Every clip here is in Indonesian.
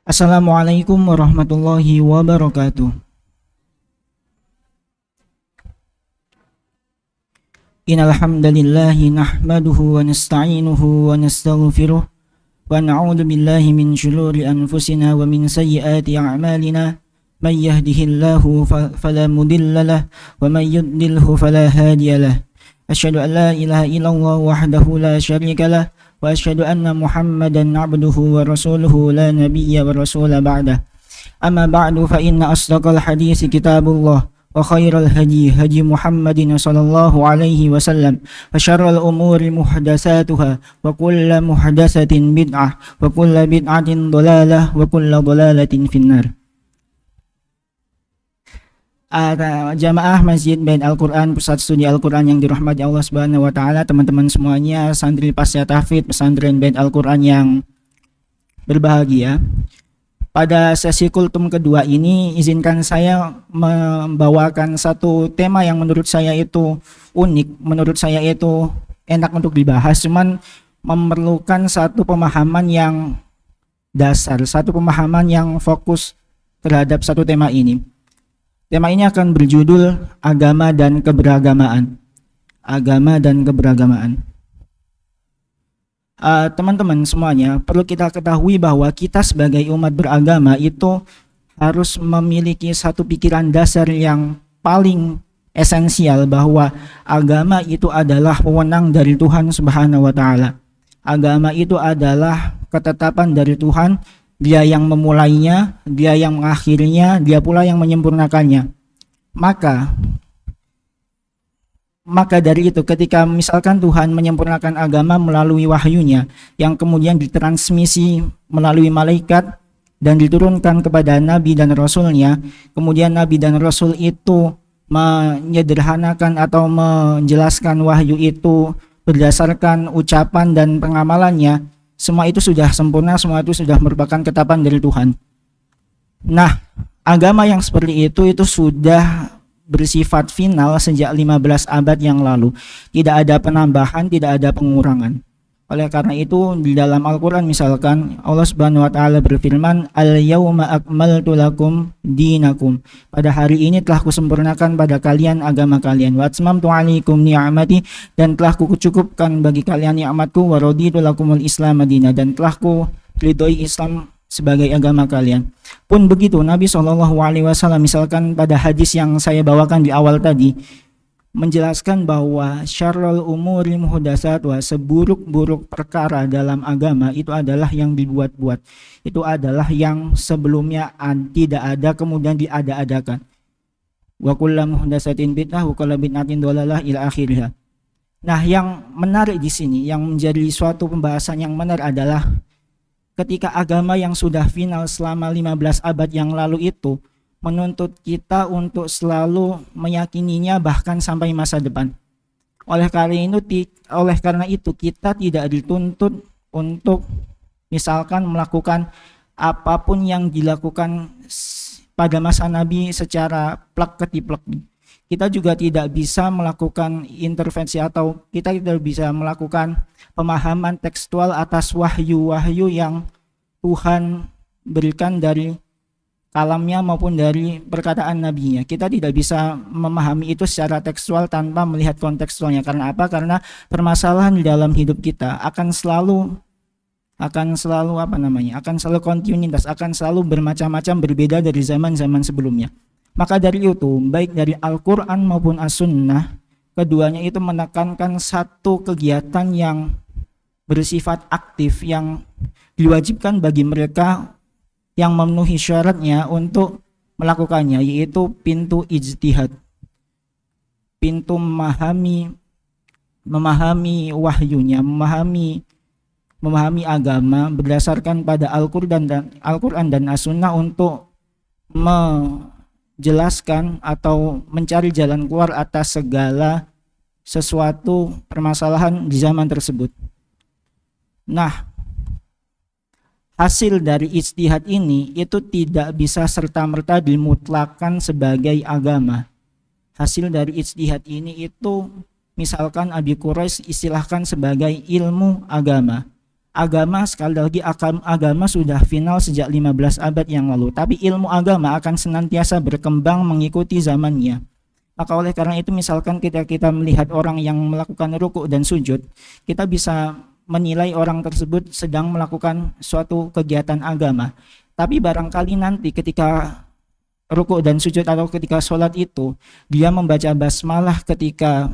Assalamualaikum warahmatullahi wabarakatuh. Innal hamdalillahi nahmaduhu wa nasta'inuhu wa nastaghfiruh wa na'udzu billahi min shururi anfusina wa min sayyiati a'malina. May yahdihillahu fala mudilla lahu wa may yudlilhu fala hadiya lahu. Asyhadu an la ilaha illallah wahdahu la syarika lahu wa asyhadu anna Muhammadan 'abduhu wa rasuluhu la nabiyya wa rasula ba'dah. Amma ba'du fa inna asdaqal hadits kitabullah wa khairal hadi hadi Muhammadin sallallahu alaihi wasallam wa syarrul umuri muhdatsatuha wa kullu muhdatsatin bid'ah wa kullu bid'atin dhalalah wa kullu dhalalatin finnar. Jamaah Masjid Bait Al-Quran, Pusat Studi Al-Quran yang dirahmati Allah Subhanahu wa taala, teman-teman semuanya, santri pasca tahfidz pesantren Bait Al-Quran yang berbahagia. Pada sesi kultum kedua ini, izinkan saya membawakan satu tema yang menurut saya itu unik, menurut saya itu enak untuk dibahas, cuman memerlukan satu pemahaman yang dasar, satu pemahaman yang fokus terhadap satu tema ini. Tema ini akan berjudul Agama dan Keberagamaan. Agama dan Keberagamaan. Teman-teman semuanya, perlu kita ketahui bahwa kita sebagai umat beragama itu harus memiliki satu pikiran dasar yang paling esensial, bahwa agama itu adalah wewenang dari Tuhan Subhanahu wa taala. Agama itu adalah ketetapan dari Tuhan, Dia yang memulainya, Dia yang mengakhirinya, Dia pula yang menyempurnakannya. Maka dari itu, ketika misalkan Tuhan menyempurnakan agama melalui wahyunya yang kemudian ditransmisi melalui malaikat dan diturunkan kepada Nabi dan Rasulnya, kemudian Nabi dan Rasul itu menyederhanakan atau menjelaskan wahyu itu berdasarkan ucapan dan pengamalannya, semua itu sudah sempurna, semua itu sudah merupakan ketetapan dari Tuhan. Nah, agama yang seperti itu sudah bersifat final sejak 15 abad yang lalu. Tidak ada penambahan, tidak ada pengurangan. Oleh karena itu, di dalam Al-Quran misalkan Allah Subhanahu wa taala berfirman, Al-yawma akmaltu lakum dinakum. Pada hari ini telah kusempurnakan pada kalian agama kalian. Wa atmamtu alaikum ni'mati, dan telah kucukupkan bagi kalian nikmatku. Wa raditu lakumul Islam madinah, dan telah ku ridhoi Islam sebagai agama kalian. Pun begitu, Nabi SAW misalkan pada hadis yang saya bawakan di awal tadi menjelaskan bahwa syarrul umuri muhdatsatuha, seburuk-buruk perkara dalam agama itu adalah yang dibuat-buat. Itu adalah yang sebelumnya tidak ada kemudian diada-adakan. Wa kullu muhdatsatin bid'ah wa kullu bid'atin dhalalah ila akhirih. Nah, yang menarik di sini, yang menjadi suatu pembahasan yang menarik adalah ketika agama yang sudah final selama 15 abad yang lalu itu menuntut kita untuk selalu meyakininya bahkan sampai masa depan. Oleh karena itu kita tidak dituntut untuk misalkan melakukan apapun yang dilakukan pada masa Nabi secara plek-ketiplek. Kita juga tidak bisa melakukan intervensi atau kita tidak bisa melakukan pemahaman tekstual atas wahyu-wahyu yang Tuhan berikan dari kalamnya maupun dari perkataan nabinya. Kita tidak bisa memahami itu secara tekstual tanpa melihat kontekstualnya. Karena apa? Karena permasalahan di dalam hidup kita akan selalu kontinuitas, akan selalu bermacam-macam, berbeda dari zaman-zaman sebelumnya. Maka dari itu, baik dari Al-Quran maupun As-Sunnah, keduanya itu menekankan satu kegiatan yang bersifat aktif, yang diwajibkan bagi mereka yang memenuhi syaratnya untuk melakukannya, yaitu pintu ijtihad, pintu memahami wahyunya, memahami agama berdasarkan pada Al-Quran dan As-Sunnah untuk menjelaskan atau mencari jalan keluar atas segala sesuatu permasalahan di zaman tersebut. Nah, hasil dari ijtihad ini itu tidak bisa serta-merta dimutlakan sebagai agama. Hasil dari ijtihad ini itu misalkan Abi Quraisy istilahkan sebagai ilmu agama. Agama, sekali lagi, agama sudah final sejak 15 abad yang lalu, tapi ilmu agama akan senantiasa berkembang mengikuti zamannya. Maka oleh karena itu, misalkan kita melihat orang yang melakukan ruku dan sujud, kita bisa menilai orang tersebut sedang melakukan suatu kegiatan agama. Tapi barangkali nanti ketika ruku dan sujud atau ketika sholat itu, dia membaca basmalah ketika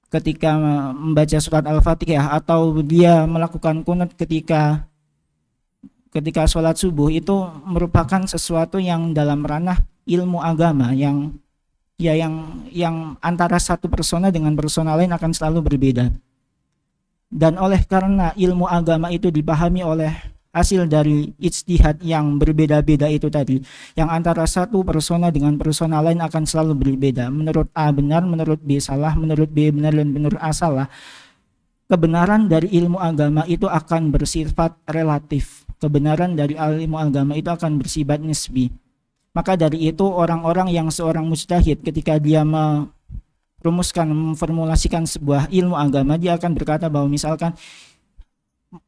membaca surat Al-Fatihah, atau dia melakukan kunut ketika sholat subuh, itu merupakan sesuatu yang dalam ranah ilmu agama yang antara satu persona dengan persona lain akan selalu berbeda. Dan oleh karena ilmu agama itu dipahami oleh hasil dari ijtihad yang berbeda-beda itu tadi, yang antara satu persona dengan persona lain akan selalu berbeda. Menurut A benar, menurut B salah, menurut B benar, dan menurut A salah. Kebenaran dari ilmu agama itu akan bersifat relatif. Kebenaran dari ilmu agama itu akan bersifat nisbi. Maka dari itu, orang-orang yang seorang mujtahid ketika dia memformulasikan sebuah ilmu agama, dia akan berkata bahwa misalkan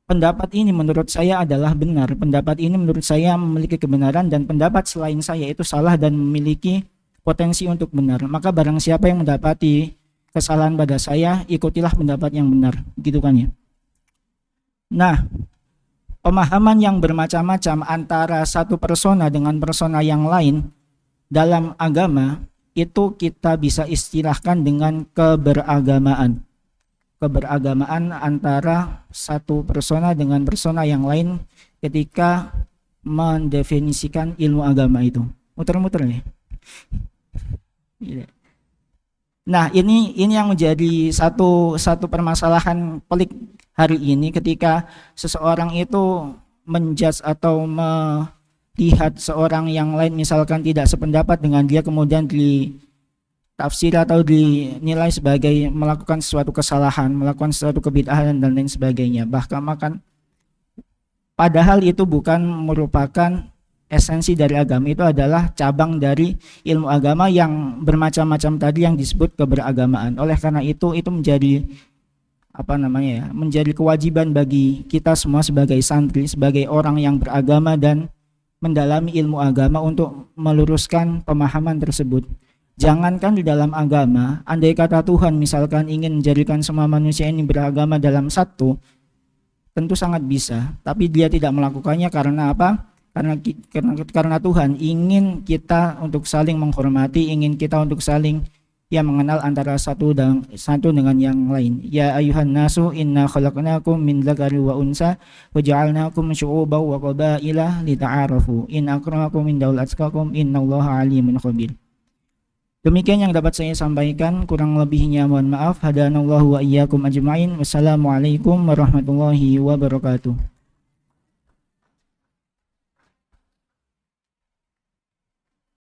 pendapat ini menurut saya adalah benar, pendapat ini menurut saya memiliki kebenaran, dan pendapat selain saya itu salah dan memiliki potensi untuk benar. Maka barang siapa yang mendapati kesalahan pada saya, ikutilah pendapat yang benar, gitu kan ya. Nah, pemahaman yang bermacam-macam antara satu persona dengan persona yang lain dalam agama itu kita bisa istilahkan dengan keberagamaan. Keberagamaan antara satu persona dengan persona yang lain ketika mendefinisikan ilmu agama itu. Muter-muter nih. Nah, ini yang menjadi satu permasalahan pelik hari ini ketika seseorang itu menjudge atau melihat seorang yang lain misalkan tidak sependapat dengan dia, kemudian tafsir atau dinilai sebagai melakukan sesuatu kesalahan, melakukan sesuatu kebid'ahan dan lain sebagainya. Bahkan padahal itu bukan merupakan esensi dari agama, itu adalah cabang dari ilmu agama yang bermacam-macam tadi yang disebut keberagamaan. Oleh karena itu menjadi menjadi kewajiban bagi kita semua sebagai santri, sebagai orang yang beragama dan mendalami ilmu agama untuk meluruskan pemahaman tersebut. Jangankan di dalam agama, andai kata Tuhan misalkan ingin menjadikan semua manusia ini beragama dalam satu, tentu sangat bisa, tapi dia tidak melakukannya karena apa? Karena Tuhan ingin kita untuk saling menghormati, ingin kita untuk saling mengenal antara satu dengan yang lain. Ya ayuhan nasu inna khalaqnakum min dzakari wa unsa wa ja'alnakum syu'uban wa qabaila lita'arafu in akramakum indallahi atqakum innallaha alimun khabir. Demikian yang dapat saya sampaikan, kurang lebihnya mohon maaf. Hadanallahu wa iyyakum ajma'in. Wassalamualaikum warahmatullahi wabarakatuh.